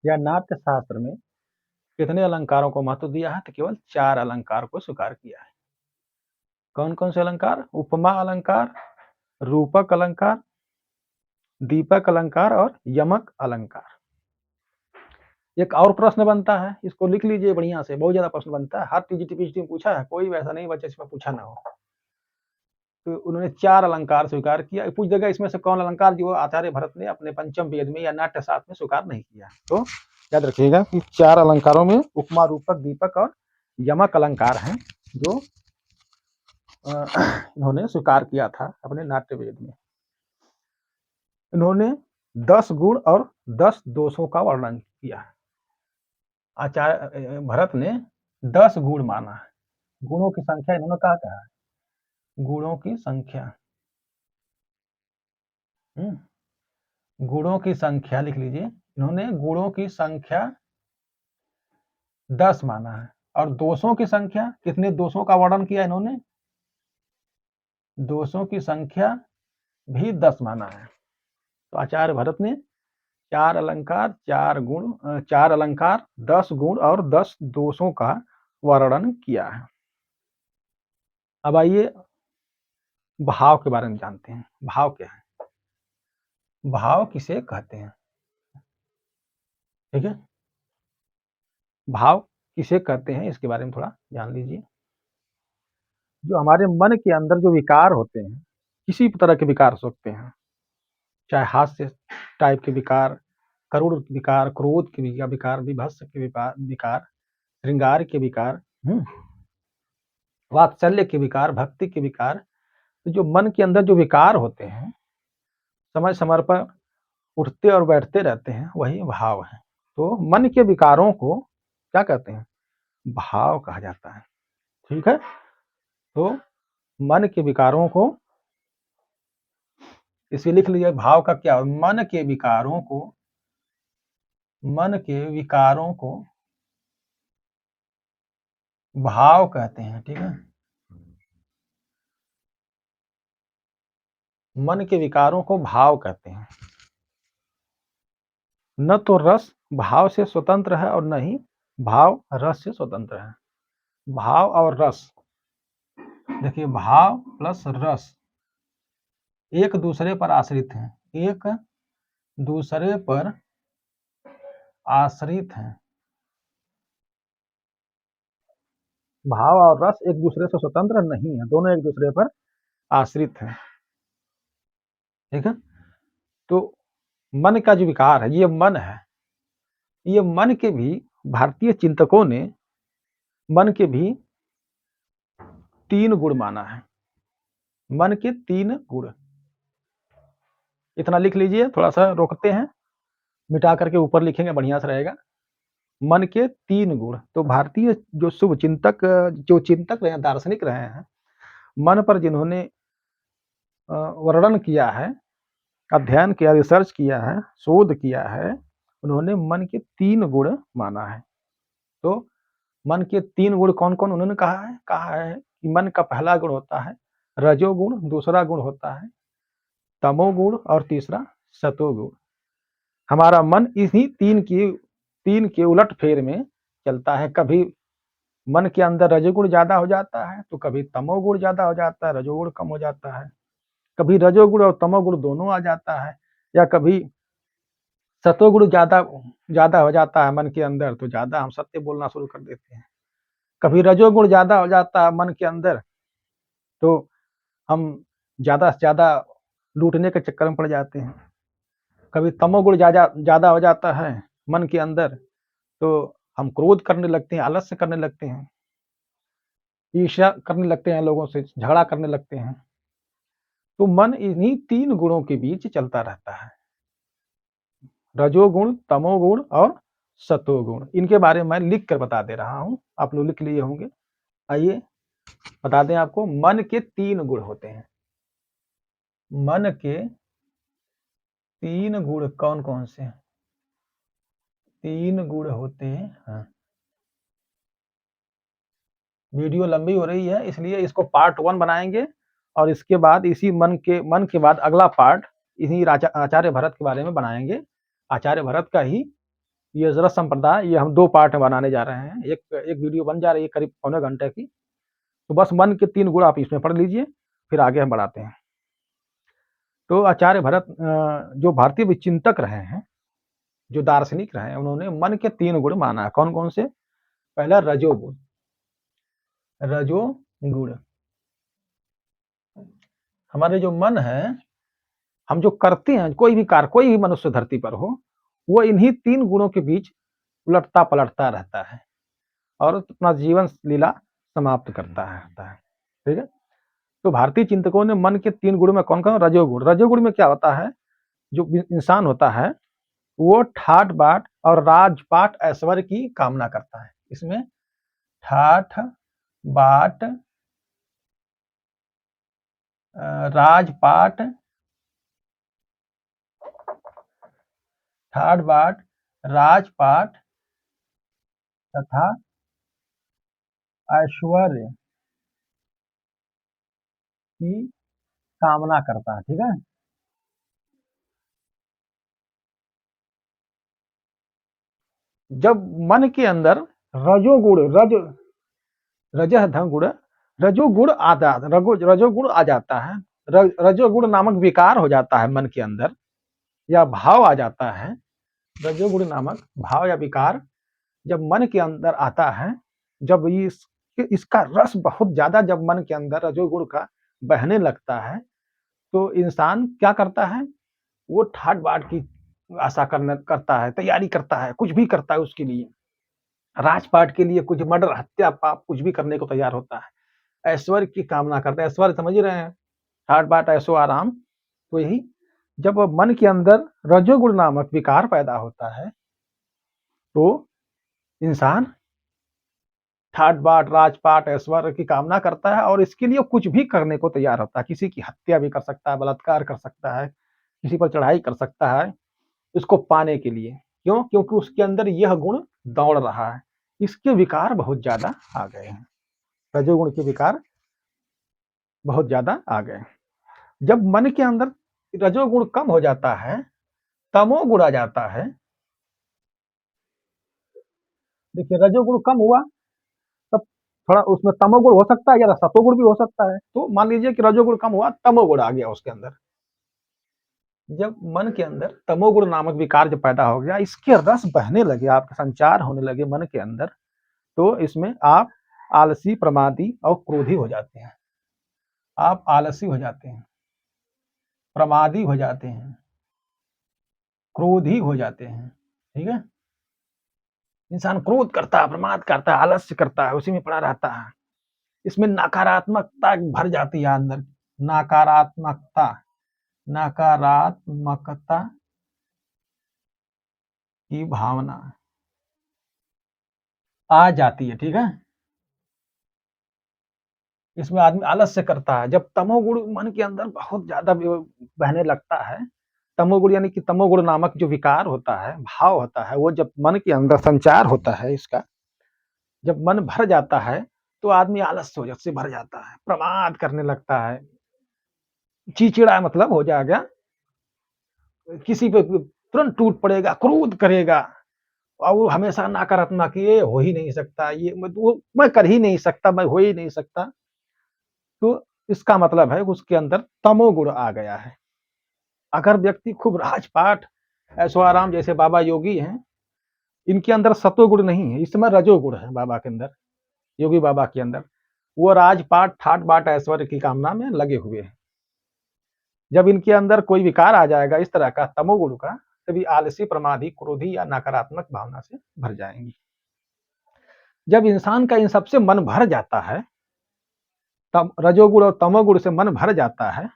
या नाट्य शास्त्र में कितने अलंकारों को महत्व दिया है? तो केवल 4 अलंकार को स्वीकार किया है। कौन कौन से अलंकार? उपमा अलंकार, रूपक अलंकार, दीपक अलंकार और यमक अलंकार। एक और प्रश्न बनता है, इसको लिख लीजिए बढ़िया से, बहुत ज्यादा प्रश्न बनता है। हर टीजीटी पीजीटी में पूछा है, कोई वैसा नहीं बचा इसमें पूछा ना हो। तो उन्होंने 4 अलंकार स्वीकार किया। पूछ देगा इसमें से कौन अलंकार जो आचार्य भरत ने अपने पंचम वेद में या नाट्य शास्त्र में स्वीकार नहीं किया। तो याद रखिएगा कि 4 अलंकारों में उपमा, रूपक, दीपक और यमक अलंकार हैं जो इन्होंने स्वीकार किया था अपने नाट्य वेद में। इन्होंने 10 गुण और 10 दोषों का वर्णन किया है। आचार्य भरत ने 10 गुण माना है। गुणों की संख्या इन्होंने कहा है, गुणों की संख्या, गुणों की संख्या लिख लीजिए। इन्होंने गुणों की संख्या 10 माना है। और दोषों की संख्या, कितने दोषों का वर्णन किया इन्होंने? दोषों की संख्या भी 10 माना है। तो आचार्य भरत ने 4 अलंकार, 4 गुण, 4 अलंकार, 10 गुण और 10 दोषों का वर्णन किया है। अब आइए भाव के बारे में जानते हैं। भाव क्या है? भाव किसे कहते हैं? ठीक है, भाव किसे कहते हैं इसके बारे में थोड़ा जान लीजिए। जो हमारे मन के अंदर जो विकार होते हैं, किसी भी तरह के विकार हो सकते हैं, चाहे हास्य टाइप के विकार, करुण विकार, क्रोध के विकार, विभत्स के विकार, श्रृंगार के विकार, वात्सल्य के विकार, भक्ति के विकार। तो जो मन के अंदर जो विकार होते हैं, समय समय पर उठते और बैठते रहते हैं, वही भाव है। तो मन के विकारों को क्या कहते हैं? भाव कहा जाता है। ठीक है, तो मन के विकारों को इसे लिख लीजिए। भाव का क्या? मन के विकारों को, मन के विकारों को भाव कहते हैं। ठीक है, मन के विकारों को भाव कहते हैं। न तो रस भाव से स्वतंत्र है और न ही भाव रस से स्वतंत्र है। भाव और रस, देखिए भाव प्लस रस एक दूसरे पर आश्रित हैं, एक दूसरे पर आश्रित हैं। भाव और रस एक दूसरे से स्वतंत्र नहीं है, दोनों एक दूसरे पर आश्रित हैं। ठीक है, तो मन का जो विकार है, ये मन है, ये मन के भी भारतीय चिंतकों ने मन के भी 3 गुण माना है। मन के 3 गुण, इतना लिख लीजिए। थोड़ा सा रोकते हैं, मिटा करके ऊपर लिखेंगे, बढ़िया से रहेगा। मन के 3 गुण। तो भारतीय जो शुभ चिंतक, जो चिंतक रहे, दार्शनिक रहे हैं, मन पर जिन्होंने वर्णन किया है, अध्ययन किया, रिसर्च किया है, शोध किया है, उन्होंने मन के 3 गुण माना है। तो मन के 3 गुण कौन-कौन उन्होंने कहा है कि मन का पहला गुण होता है रजोगुण, दूसरा गुण होता है तमोगुण और तीसरा सतोगुण। हमारा मन इन्हीं 3 के उलट-फेर में चलता है। कभी मन के अंदर रजोगुण ज़्यादा हो जाता है, तो कभी तमोगुण ज़्यादा हो जाता है, रजोगुण कम हो जाता है। कभी रजोगुण और तमोगुण दोनों आ जाता है या कभी सतोगुण ज़्यादा ज़्यादा हो जाता है मन के अंदर, तो ज़्यादा हम सत्य बोलना शुरू कर देते हैं। कभी रजोगुण ज़्यादा हो जाता है मन के अंदर, तो हम ज़्यादा से ज़्यादा लूटने के चक्कर में पड़ जाते हैं। कभी तमोगुण ज़्यादा ज़्यादा हो जाता है मन के अंदर, तो हम क्रोध करने लगते हैं, आलस्य करने लगते हैं, ईर्ष्या करने लगते हैं लोगों से, झगड़ा करने लगते हैं। तो मन इन्हीं 3 गुणों के बीच चलता रहता है। रजोगुण, तमोगुण और सतोगुण। इनके बारे में मैं लिख कर बता दे रहा हूँ, आप लोग लिख लिए होंगे। आइए बता दें आपको, मन के 3 गुण होते हैं। मन के 3 गुण कौन-कौन से हैं? 3 गुण होते हैं। वीडियो लंबी हो रही है इसलिए इसको पार्ट 1 बनाएँगे और इसके बाद इसी मन के बाद अगला पार्ट इन्हीं आचार्य भरत के बारे में बनाएँगे। आचार्य भरत का ही ये रस संप्रदाय, ये हम 2 पार्ट में बनाने जा रहे हैं। एक वीडियो बन जा रही है करीब पौने घंटे की। तो बस मन के 3 गुण आप इसमें पढ़ लीजिए, फिर आगे हम बढ़ाते हैं। तो आचार्य भरत जो भारतीय विचिंतक रहे हैं, जो दार्शनिक रहे हैं, उन्होंने मन के 3 गुण माना है। कौन-कौन से? पहला रजोगुण, रजोगुण। हमारे जो मन है, हम जो करते हैं, कोई भी कार्य, कोई भी मनुष्य धरती पर हो, वो इन्हीं 3 गुणों के बीच उलटता-पलटता रहता है और अपना जीवन लीला समाप्त करता है। ठीक है? तो भारतीय चिंतकों ने मन के 3 गुण में कौन-कौन? रजोगुण। रजोगुण में क्या होता है? जो इंसान होता है, वो ठाट-बाट और राज-पाट ऐश्वर्य की कामना करता है। इसमें ठाट-बाट राज-पाट, ठाट-बाट, राज-पाट तथा ऐश्वर्य की कामना करता है। ठीक है? जब मन के अंदर रजोगुण रजः धम गुण रजोगुण रजोगुण आ जाता है, रजोगुण नामक विकार हो जाता है मन के अंदर या भाव आ जाता है। रजोगुण नामक भाव या विकार जब मन के अंदर आता है, जब इसका रस बहुत ज्यादा जब मन के अंदर रजोगुण का बहने लगता है, तो इंसान क्या करता है? वो ठाट बाट की आशा करता है, तैयारी करता है, कुछ भी करता है उसके लिए। राजपाट के लिए कुछ मर्डर, हत्या, पाप कुछ भी करने को तैयार होता है। ऐश्वर्य की कामना करता है। ऐश्वर्य समझ ही रहे हैं, ठाट बाट ऐशो आराम। तो यही जब मन के अंदर रजोगुण नामक विकार पैदा होता है, तो इंसान ठाट बाट, राजपाट, ऐश्वर्य की कामना करता है और इसके लिए कुछ भी करने को तैयार होता है। किसी की हत्या भी कर सकता है, बलात्कार कर सकता है, किसी पर चढ़ाई कर सकता है, इसको पाने के लिए। क्यों? क्योंकि उसके अंदर यह गुण दौड़ रहा है। इसके विकार बहुत ज्यादा आ गए हैं। रजोगुण के विकार बहुत ज्यादा आ गए। जब मन के अंदर रजोगुण कम हो जाता है, तमोगुण आ जाता है। देखिए, रजोगुण कम हुआ तब थोड़ा उसमें तमोगुण हो सकता है या सतोगुण भी हो सकता है। तो मान लीजिए कि रजोगुण कम हुआ, तमोगुण आ गया उसके अंदर। जब मन के अंदर तमोगुण नामक विकार जब पैदा हो गया, इसके रस बहने लगे, आपके संचार होने लगे मन के अंदर, तो इसमें आप आलसी, प्रमादी और क्रोधी हो जाते हैं। आप आलसी हो जाते हैं, प्रमादी हो जाते हैं, क्रोधी हो जाते हैं। ठीक है? इंसान क्रोध करता है, प्रमाद करता है, आलस्य करता है, उसी में पड़ा रहता है। इसमें नकारात्मकता भर जाती है अंदर। नकारात्मकता नकारात्मकता की भावना आ जाती है। ठीक है? इसमें आदमी आलस्य करता है। जब तमोगुण मन के अंदर बहुत ज्यादा बहने लगता है, तमोगुण यानी कि तमोगुण नामक जो विकार होता है, भाव होता है, वो जब मन के अंदर संचार होता है इसका, जब मन भर जाता है तो आदमी आलस्य से भर जाता है, प्रमाद करने लगता है, चिड़चिड़ा मतलब हो जाएगा, किसी पे तुरंत टूट पड़ेगा, क्रोध करेगा और वो हमेशा नकारात्मक, ये हो ही नहीं सकता, ये वो मैं कर ही नहीं सकता, मैं हो ही नहीं सकता। तो इसका मतलब है उसके अंदर तमोगुण आ गया है। अगर व्यक्ति खूब राजपाट ऐशो आराम, जैसे बाबा योगी हैं, इनके अंदर सतोगुण नहीं है, इस समय रजोगुण है बाबा के अंदर, योगी बाबा के अंदर। वो राजपाट ठाट बाट ऐश्वर्य की कामना में लगे हुए हैं। जब इनके अंदर कोई विकार आ जाएगा इस तरह का तमोगुण का, तभी आलसी, प्रमादी, क्रोधी या नकारात्मक भावना से भर जाएंगी। जब इंसान का इन सबसे मन भर जाता है, तब रजोगुण और तमोगुण से मन भर जाता है,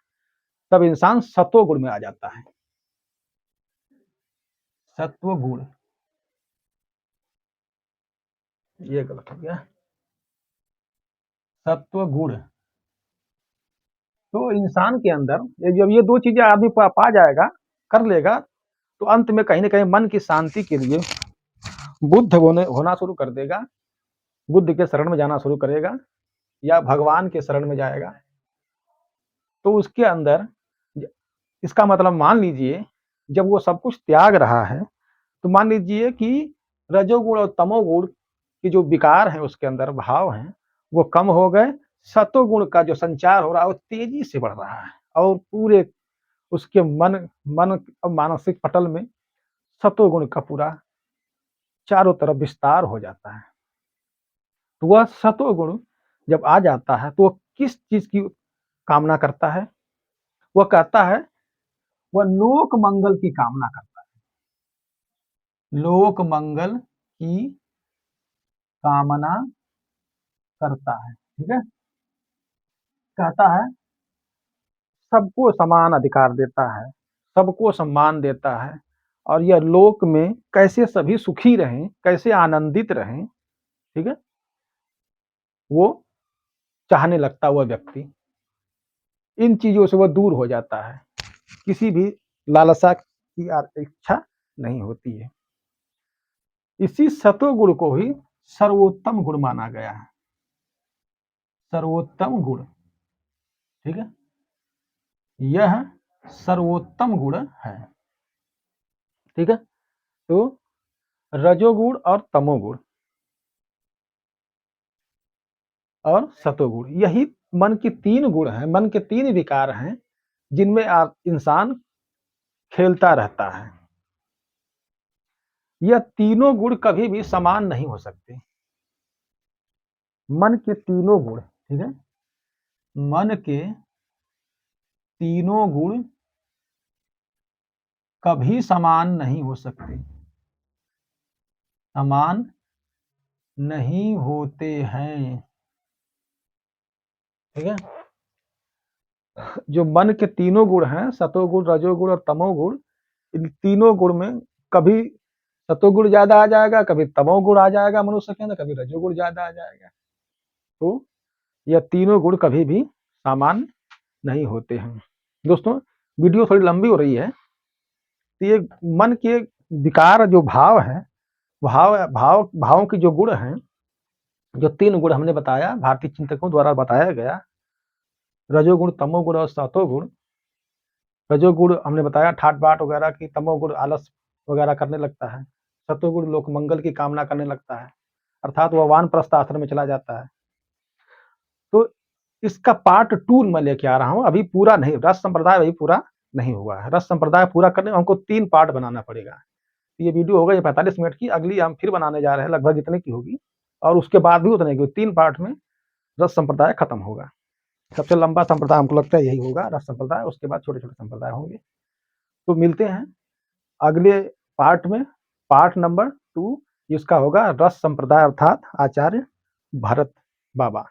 तब इंसान सत्वगुण में आ जाता है। सत्वगुण, ये गलत हो गया, सत्वगुण। तो इंसान के अंदर जब ये दो चीजें आदमी पा जाएगा, कर लेगा, तो अंत में कहीं ना कहीं मन की शांति के लिए बुद्ध होना शुरू कर देगा, बुद्ध के शरण में जाना शुरू करेगा या भगवान के शरण में जाएगा। तो उसके अंदर, इसका मतलब मान लीजिए जब वो सब कुछ त्याग रहा है, तो मान लीजिए कि रजोगुण और तमोगुण की जो विकार है, उसके अंदर भाव हैं, वो कम हो गए। सतोगुण का जो संचार हो रहा है वो तेजी से बढ़ रहा है और पूरे उसके मन मन मानसिक पटल में सतोगुण का पूरा चारों तरफ विस्तार हो जाता है। तो वह सतोगुण जब आ जाता है तो वो किस चीज की कामना करता है? वह कहता है, वह लोक मंगल की कामना करता है, लोक मंगल की कामना करता है। ठीक है, कहता है सबको समान अधिकार देता है, सबको सम्मान देता है, और यह लोक में कैसे सभी सुखी रहें, कैसे आनंदित रहें, ठीक है, वो चाहने लगता हुआ व्यक्ति, इन चीजों से वह दूर हो जाता है, किसी भी लालसा की इच्छा नहीं होती है। इसी सतोगुण को ही सर्वोत्तम गुण माना गया है, सर्वोत्तम गुण। ठीक है, यह सर्वोत्तम गुण है। ठीक है, तो रजोगुण और तमोगुण और सतोगुण, यही मन की तीन गुण हैं, मन के तीन विकार हैं, जिनमें आप इंसान खेलता रहता है। यह तीनों गुण कभी भी समान नहीं हो सकते। मन के तीनों गुण, ठीक है, मन के तीनों गुण कभी समान नहीं हो सकते, समान नहीं होते हैं। ठीक है, जो मन के तीनों गुण हैं, सतोगुण, रजोगुण और तमोगुण, इन तीनों गुण में कभी सतोगुण ज्यादा आ जाएगा, कभी तमोगुण आ जाएगा मनुष्य के अंदर, कभी रजोगुण ज्यादा आ जाएगा। तो यह तीनों गुण कभी भी समान नहीं होते हैं। दोस्तों, वीडियो थोड़ी लंबी हो रही है, तो ये मन के विकार जो भाव है, भावों की जो गुण हैं, जो तीन गुण हमने बताया, भारतीय चिंतकों द्वारा बताया गया, रजोगुण, तमोगुण और सतोगुण। रजोगुण हमने बताया ठाट बाट वगैरह की, तमोगुण आलस वगैरह करने लगता है, सतोगुण लोक मंगल की कामना करने लगता है, अर्थात वह वानप्रस्थ आश्रम में चला जाता है। तो इसका पार्ट 2 मैं लेके आ रहा हूं, अभी पूरा नहीं, रस संप्रदाय अभी पूरा नहीं हुआ है। रस संप्रदाय पूरा करने में हमको 3 पार्ट बनाना पड़ेगा। ये वीडियो होगा ये 45 मिनट की, अगली हम फिर बनाने जा रहे हैं, लगभग इतने की होगी, और उसके बाद भी उतने की, 3 पार्ट में रस संप्रदाय खत्म होगा। सबसे लंबा संप्रदाय हमको लगता है यही होगा, रस संप्रदाय, उसके बाद छोटे छोटे संप्रदाय होंगे। तो मिलते हैं अगले पार्ट में, पार्ट नंबर 2, जिसका होगा रस संप्रदाय अर्थात आचार्य भरत बाबा।